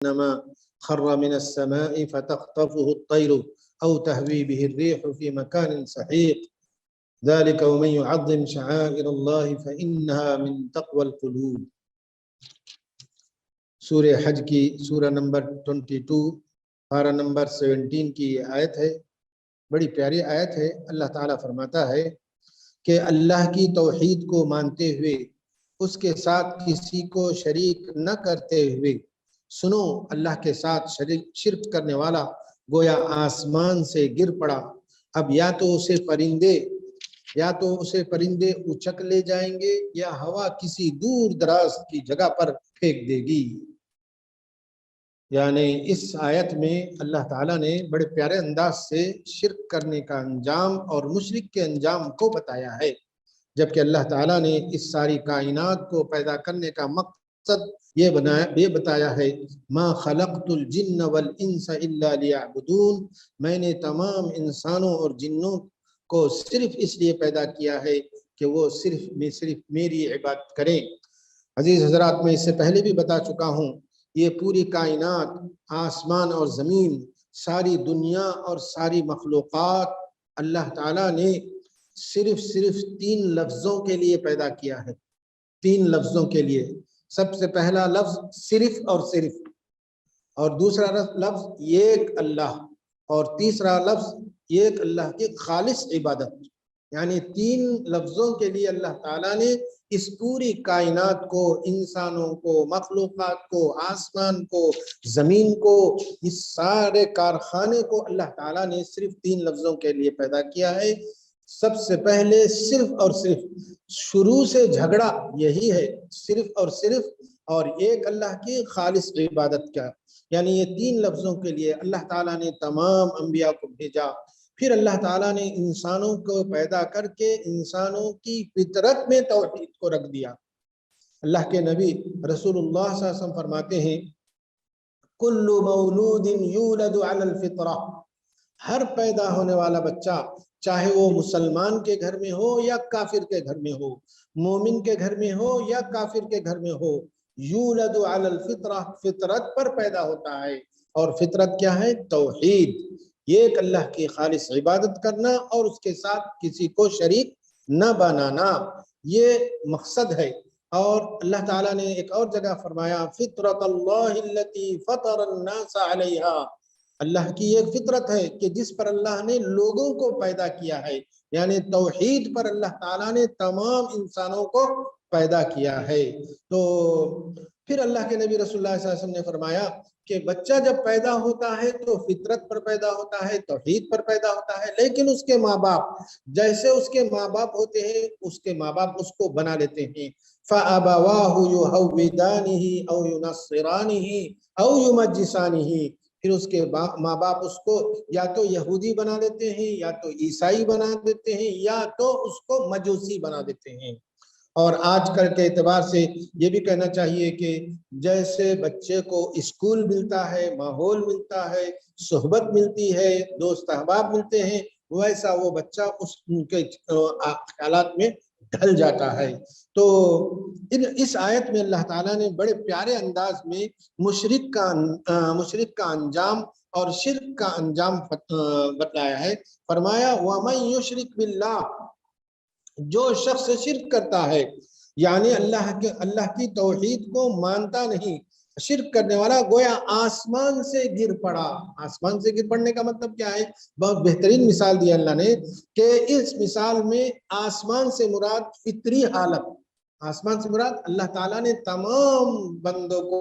كأنما خر من السماء فتخطفه الطير أو تهوي به الريح في مكان سحيق ذلك ومن يعظم شعائر الله فإنها من تقوى القلوب۔ سورہ حج کی سورہ نمبر 22 پارہ نمبر 17 کی یہ آیت ہے، بڑی پیاری آیت ہے۔ اللہ تعالیٰ فرماتا ہے کہ اللہ کی توحید کو مانتے ہوئے، اس کے ساتھ کسی کو شریک نہ کرتے ہوئے، سنو اللہ کے ساتھ شرک کرنے والا گویا آسمان سے گر پڑا، اب یا تو اسے پرندے اچک لے جائیں گے یا ہوا کسی دور دراز کی جگہ پر پھینک دے گی۔ یعنی اس آیت میں اللہ تعالیٰ نے بڑے پیارے انداز سے شرک کرنے کا انجام اور مشرک کے انجام کو بتایا ہے، جبکہ اللہ تعالیٰ نے اس ساری کائنات کو پیدا کرنے کا مقصد یہ بتایا ہے، ما خلقت الجن والانس الا لیعبدون، میں نے تمام انسانوں اور جنوں کو صرف اس لیے پیدا کیا ہے کہ وہ صرف میری عبادت کریں۔ عزیز حضرات، میں اس سے پہلے بھی بتا چکا ہوں، یہ پوری کائنات، آسمان اور زمین، ساری دنیا اور ساری مخلوقات اللہ تعالیٰ نے صرف 3 لفظوں کے لیے پیدا کیا ہے، 3 لفظوں کے لیے۔ سب سے پہلا لفظ صرف اور صرف، اور دوسرا لفظ ایک اللہ، اور تیسرا لفظ ایک اللہ کی خالص عبادت۔ یعنی 3 لفظوں کے لیے اللہ تعالیٰ نے اس پوری کائنات کو، انسانوں کو، مخلوقات کو، آسمان کو، زمین کو، اس سارے کارخانے کو اللہ تعالیٰ نے صرف 3 لفظوں کے لیے پیدا کیا ہے۔ سب سے پہلے صرف اور صرف، شروع سے جھگڑا یہی ہے، صرف اور صرف، اور ایک اللہ کی خالص عبادت کا۔ یعنی یہ 3 لفظوں کے لیے اللہ تعالیٰ نے تمام انبیاء کو بھیجا۔ پھر اللہ تعالیٰ نے انسانوں کو پیدا کر کے انسانوں کی فطرت میں توحید کو رکھ دیا۔ اللہ کے نبی رسول اللہ صلی اللہ علیہ وسلم فرماتے ہیں، کل مولود یولد علی الفطرہ، ہر پیدا ہونے والا بچہ، چاہے وہ مسلمان کے گھر میں ہو یا کافر کے گھر میں ہو، مومن کے گھر میں ہو یا کافر کے گھر میں ہو، یولد علی الفطرہ، فطرت پر پیدا ہوتا ہے۔ اور فطرت کیا ہے؟ توحید، ایک اللہ کی خالص عبادت کرنا اور اس کے ساتھ کسی کو شریک نہ بنانا، یہ مقصد ہے۔ اور اللہ تعالیٰ نے ایک اور جگہ فرمایا، فطرت اللہ التی فطر الناس علیہا، اللہ کی ایک فطرت ہے کہ جس پر اللہ نے لوگوں کو پیدا کیا ہے، یعنی توحید پر اللہ تعالیٰ نے تمام انسانوں کو پیدا کیا ہے۔ تو پھر اللہ کے نبی رسول اللہ صلی اللہ علیہ وسلم نے فرمایا کہ بچہ جب پیدا ہوتا ہے تو فطرت پر پیدا ہوتا ہے، توحید پر پیدا ہوتا ہے، لیکن اس کے ماں باپ، جیسے اس کے ماں باپ ہوتے ہیں، اس کے ماں باپ اس کو بنا لیتے ہیں۔ فَأَبَوَاهُ يُهَوِّدَانِهِ أَوْ يُنَصِّرَانِهِ أَوْ يُمَجِّسَانِهِ، پھر اس کے ماں باپ اس کو یا تو یہودی بنا دیتے ہیں، یا تو عیسائی بنا دیتے ہیں، یا تو اس کو مجوسی بنا دیتے ہیں۔ اور آج کل کے اعتبار سے یہ بھی کہنا چاہیے کہ جیسے بچے کو اسکول ملتا ہے، ماحول ملتا ہے، صحبت ملتی ہے، دوست احباب ملتے ہیں، ویسا وہ بچہ اس کے خیالات میں ڈھل جاتا ہے۔ تو اس آیت میں اللہ تعالیٰ نے بڑے پیارے انداز میں مشرک کا انجام اور شرک کا انجام بتایا ہے۔ فرمایا وَمَن يُشْرِكْ بِاللَّهِ، جو شخص شرک کرتا ہے، یعنی اللہ کی توحید کو مانتا نہیں، شرک کرنے والا گویا آسمان سے گر پڑا۔ آسمان سے گر پڑنے کا مطلب کیا ہے؟ بہت بہترین مثال دی اللہ نے کہ اس مثال میں آسمان سے مراد فطری حالت، آسمان سے مراد اللہ تعالیٰ نے تمام بندوں کو،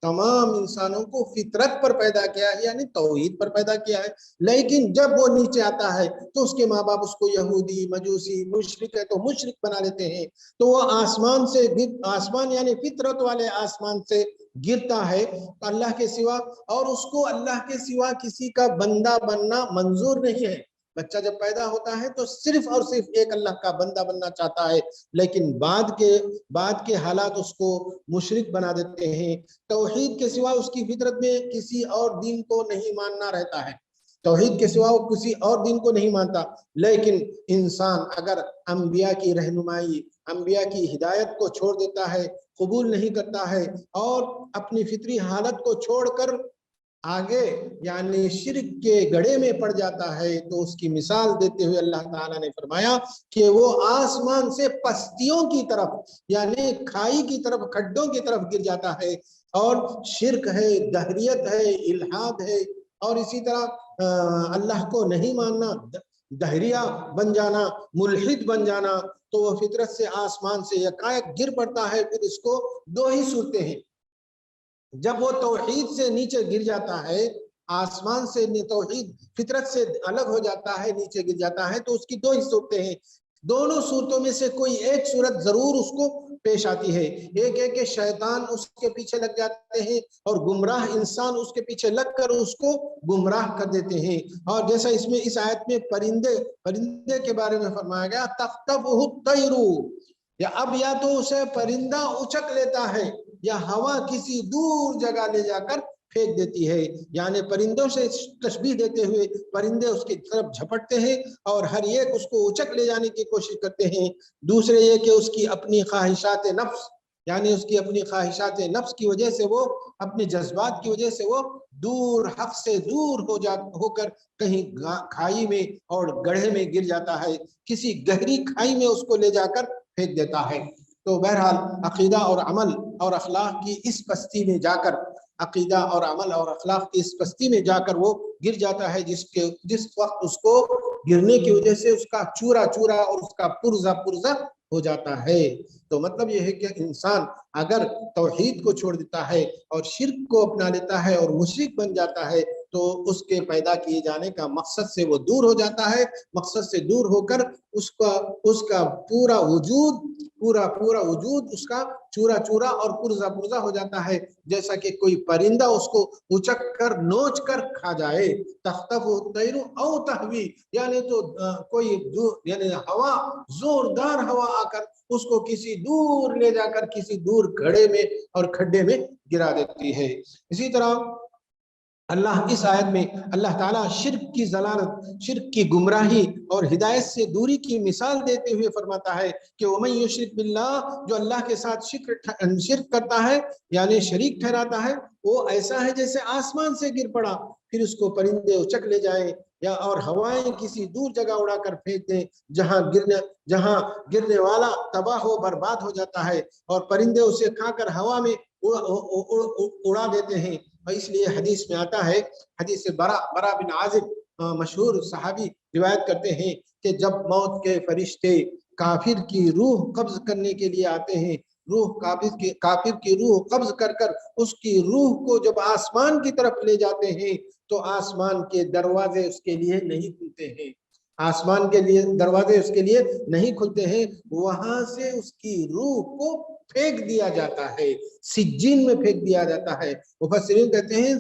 تمام انسانوں کو فطرت پر پیدا کیا ہے، یعنی توحید پر پیدا کیا ہے۔ لیکن جب وہ نیچے آتا ہے تو اس کے ماں باپ اس کو یہودی، مجوسی، مشرک ہے تو مشرک بنا لیتے ہیں۔ تو وہ آسمان یعنی فطرت والے آسمان سے گرتا ہے اللہ کے سوا، اور اس کو اللہ کے سوا کسی کا بندہ بننا منظور نہیں ہے۔ بچہ جب پیدا ہوتا ہے تو صرف اور صرف ایک اللہ کا بندہ بننا چاہتا ہے، لیکن بعد کے حالات اس کو مشرک بنا دیتے ہیں۔ توحید کے سوا اس کی فطرت میں کسی اور دین کو نہیں ماننا رہتا ہے۔ توحید کے سوا وہ کسی اور دین کو نہیں مانتا. لیکن انسان اگر انبیاء کی رہنمائی، انبیاء کی ہدایت کو چھوڑ دیتا ہے، قبول نہیں کرتا ہے اور اپنی فطری حالت کو چھوڑ کر آگے یعنی شرک کے گڑھے میں پڑ جاتا ہے، تو اس کی مثال دیتے ہوئے اللہ تعالیٰ نے فرمایا کہ وہ آسمان سے پستیوں کی طرف یعنی کھائی کی طرف، کھڈوں کی طرف گر جاتا ہے. اور شرک ہے، دہریت ہے، الحاد ہے، اور اسی طرح اللہ کو نہیں ماننا، دہریہ بن جانا، ملحد بن جانا، تو وہ فطرت سے آسمان سے یکایک گر پڑتا ہے. پھر اس کو دو ہی صورتیں ہیں. جب وہ توحید سے نیچے گر جاتا ہے، آسمان سے توحید فطرت سے الگ ہو جاتا ہے، نیچے گر جاتا ہے، تو اس کی دو ہی صورتیں ہیں. دونوں صورتوں میں سے کوئی ایک صورت ضرور اس کو پیش آتی ہے. ایک ہے کہ شیطان اس کے پیچھے لگ جاتے ہیں اور گمراہ انسان اس کے پیچھے لگ کر اس کو گمراہ کر دیتے ہیں. اور جیسا اس آیت میں پرندے کے بارے میں فرمایا گیا، تخطفہ الطیر، یا تو اسے پرندہ اچک لیتا ہے یا ہوا کسی دور جگہ لے جا کر پھینک دیتی ہے. یعنی پرندوں سے تشبیہ دیتے ہوئے پرندے اس کی طرف جھپٹتے ہیں اور ہر ایک اس کو اچک لے جانے کی کوشش کرتے ہیں. دوسرے یہ کہ اس کی اپنی خواہشات نفس، یعنی اس کی اپنی خواہشات نفس کی وجہ سے، وہ اپنے جذبات کی وجہ سے وہ دور، حق سے دور ہو کر کہیں کھائی میں اور گڑھے میں گر جاتا ہے، کسی گہری کھائی میں اس کو لے جا کر پھینک دیتا ہے. تو بہرحال عقیدہ اور عمل اور اخلاق کی اس پستی میں جا کر، عقیدہ اور عمل اور اخلاق کی اس پستی میں جا کر وہ گر جاتا ہے، جس وقت اس کو گرنے کی وجہ سے اس کا چورا چورا اور اس کا پرزا پرزا ہو جاتا ہے. تو مطلب یہ ہے کہ انسان اگر توحید کو چھوڑ دیتا ہے اور شرک کو اپنا لیتا ہے اور مشرک بن جاتا ہے، تو اس کے پیدا کیے جانے کا مقصد سے وہ دور ہو جاتا ہے. مقصد سے دور ہو کر اس کا پورا وجود اس کا چورا چورا اور پرزا پرزا ہو جاتا ہے، جیسا کہ کوئی پرندہ اس کو اچک کر نوچ کر کھا جائے. تخطفہ الطیر او تہوی، یعنی تو کوئی یعنی ہوا، زوردار ہوا آ کر اس کو کسی دور لے جا کر کسی دور گڑھے میں اور کھڈے میں گرا دیتی ہے. اسی طرح اللہ اس آیت میں اللہ تعالیٰ شرک کی ضلالت، شرک کی گمراہی اور ہدایت سے دوری کی مثال دیتے ہوئے فرماتا ہے کہ وَمَن يُشْرِكْ بِاللَّهِ، جو اللہ کے ساتھ شرک کرتا ہے یعنی شریک ٹھہراتا ہے، وہ ایسا ہے جیسے آسمان سے گر پڑا، پھر اس کو پرندے اچک لے جائیں یا اور ہوائیں کسی دور جگہ اڑا کر پھینک دیں، جہاں گرنے والا تباہ و برباد ہو جاتا ہے اور پرندے اسے کھا کر ہوا میں اڑا دیتے ہیں. اور اس لیے حدیث میں آتا ہے، حدیث برا بن عازب مشہور صحابی روایت کرتے ہیں کہ جب موت کے فرشتے کافر کی روح قبض کرنے کے لیے آتے ہیں، کافر کی روح قبض کر اس کی روح کو جب آسمان کی طرف لے جاتے ہیں، تو آسمان کے دروازے اس کے لیے نہیں کھلتے ہیں. آسمان کے لیے دروازے اس کے لیے نہیں کھلتے ہیں. وہاں سے اس کی روح کو پھینک دیا جاتا ہے، سجین میں پھینک دیا جاتا ہے. مفسرین کہتے ہیں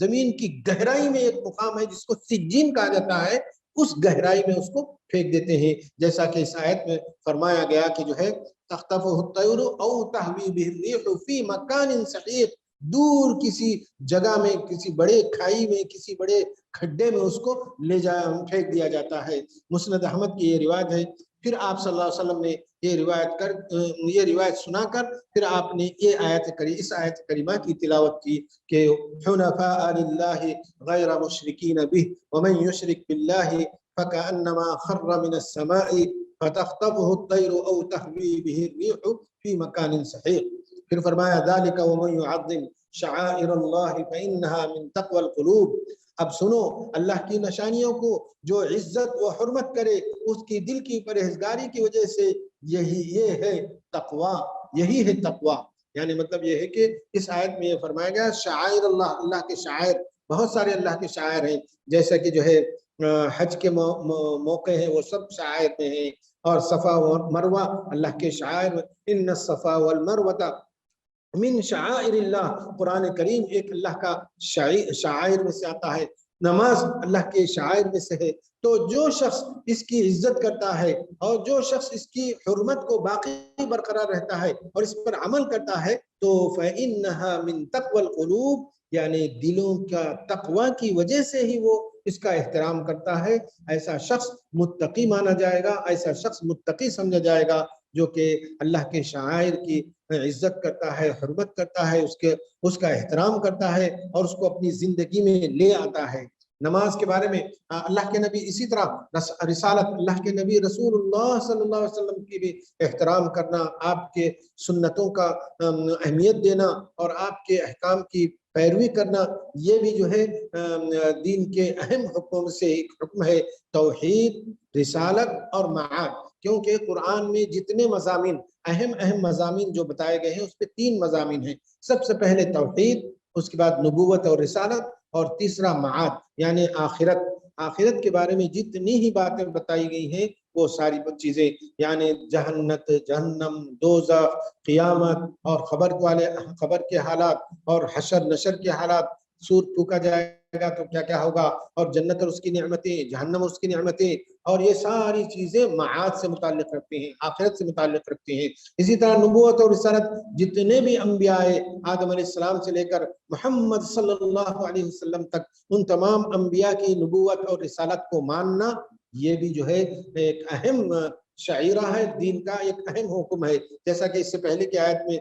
زمین کی گہرائی میں ایک مقام ہے جس کو سجین کہا جاتا ہے، اس گہرائی میں اس کو پھینک دیتے ہیں. جیسا کہ اس آیت میں فرمایا گیا کہ جو ہے تخطفہ الطیر او تہوی بہ الریح فی مکان سحیق، دور کسی جگہ میں، کسی بڑے کھائی میں، کسی بڑے کھڈے میں اس کو لے جا پھینک دیا جاتا ہے. مسند احمد کی یہ روایت ہے. پھر آپ صلی اللہ علیہ وسلم نے یہ روایت سنا کر پھر آپ نے اس آیت کریمہ کی تلاوت کی کہ حنفاء للہ غیر مشرکین بہ ومن یشرک باللہ فکأنما خر من السماء فتخطفه الطیر او تہوی بہ الریح فی مکان سحیق. پھر فرمایا ذالک ومن یعظم شعائر اللہ فإنہا من تقوی القلوب. اب سنو اللہ کی نشانیوں کو جو عزت و حرمت کرے، اس کی دل کی پرہیزگاری کی وجہ سے یہ ہے تقوی، یہی ہے تقوی. یعنی مطلب یہ ہے کہ اس آیت میں یہ فرمایا گیا شعائر اللہ، اللہ کے شاعر، بہت سارے اللہ کے شاعر ہیں، جیسا کہ جو ہے حج کے موقع ہیں وہ سب شاعر میں ہیں، اور صفا و مروہ اللہ کے شاعر. ان الصفا والمروہ من شعائر اللہ، قرآن کریم ایک اللہ کا شاعر میں سے آتا ہے. نماز اللہ کے شاعر میں سے ہے. تو جو شخص اس کی عزت کرتا ہے اور جو شخص اس کی حرمت کو باقی برقرار رہتا ہے اور اس پر عمل کرتا ہے، تو فإنها من تقوی القلوب، یعنی دلوں کا تقوی کی وجہ سے ہی وہ اس کا احترام کرتا ہے، ایسا شخص متقی مانا جائے گا، ایسا شخص متقی سمجھا جائے گا جو کہ اللہ کے شعائر کی عزت کرتا ہے، حرمت کرتا ہے، اس کا احترام کرتا ہے اور اس کو اپنی زندگی میں لے آتا ہے۔ نماز کے بارے میں اللہ کے نبی اسی طرح رسالت، اللہ کے نبی رسول اللہ صلی اللہ علیہ وسلم کی بھی احترام کرنا، آپ کے سنتوں کا اہمیت دینا اور آپ کے احکام کی پیروی کرنا، یہ بھی جو ہے دین کے اہم حکم سے ایک حکم ہے، توحید، رسالت اور معاد۔ کیونکہ قرآن میں جتنے مضامین، اہم مضامین جو بتائے گئے ہیں، اس پہ 3 مضامین ہیں۔ سب سے پہلے توحید، اس کے بعد نبوت اور رسالت، اور تیسرا معاد یعنی آخرت۔ آخرت کے بارے میں جتنی ہی باتیں بتائی گئی ہیں وہ ساری چیزیں، یعنی جہنت، جہنم، دوزخ، قیامت اور خبر کے حالات اور حشر نشر کے حالات، سور پھونکا جائے گا تو کیا کیا ہوگا، اور جنت اور اس کی نعمتیں، جہنم اور اس کی نعمتیں، اور یہ ساری چیزیں معاد سے متعلق رکھتی ہیں، آخرت سے متعلق رکھتی ہیں۔ اسی طرح نبوت اور رسالت، جتنے بھی انبیاء آدم علیہ السلام سے لے کر محمد صلی اللہ علیہ وسلم تک، ان تمام انبیاء کی نبوت اور رسالت کو ماننا، یہ بھی جو ہے ایک اہم شعیرہ ہے، دین کا ایک اہم حکم ہے۔ جیسا کہ اس سے پہلے کی آیت میں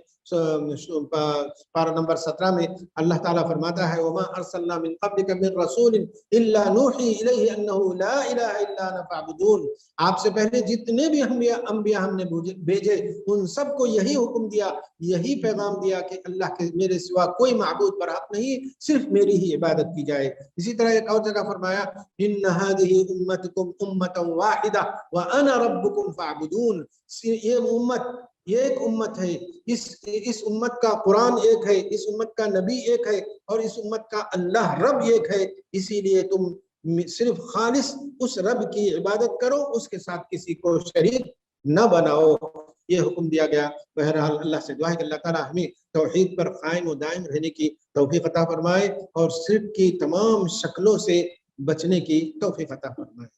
پارہ نمبر 17 میں اللہ تعالیٰ فرماتا ہے وَمَا أَرْسَلْنَا مِن قَبْلِكَ مِن رَسُولٍ إِلَّا نُوحِي إِلَيْهِ أَنَّهُ لَا إِلَهَ إِلَّا أَنَا فَاعْبُدُونِ۔ آپ سے پہلے جتنے بھی انبیاء ہم نے بھیجے، ان سب کو یہی حکم دیا، یہی پیغام دیا کہ اللہ کے میرے سوا کوئی معبود برحق نہیں، صرف میری ہی عبادت کی جائے۔ اسی طرح ایک اور جگہ فرمایا إِنَّ هَذِهِ أُمَّتُكُمْ أُمَّةً وَاحِدَةً وَأَنَا رَبُّكُمْ فَاعْبُدُونِ۔ یہ ایک امت ہے، اس امت کا قرآن ایک ہے، اس امت کا نبی ایک ہے، اور اس امت کا اللہ رب ایک ہے، اسی لیے تم صرف خالص اس رب کی عبادت کرو، اس کے ساتھ کسی کو شریک نہ بناؤ، یہ حکم دیا گیا۔ بہرحال اللہ سے دعا ہے کہ اللہ تعالیٰ ہمیں توحید پر قائم و دائم رہنے کی توفیق عطا فرمائے اور شرک کی تمام شکلوں سے بچنے کی توفیق عطا فرمائے۔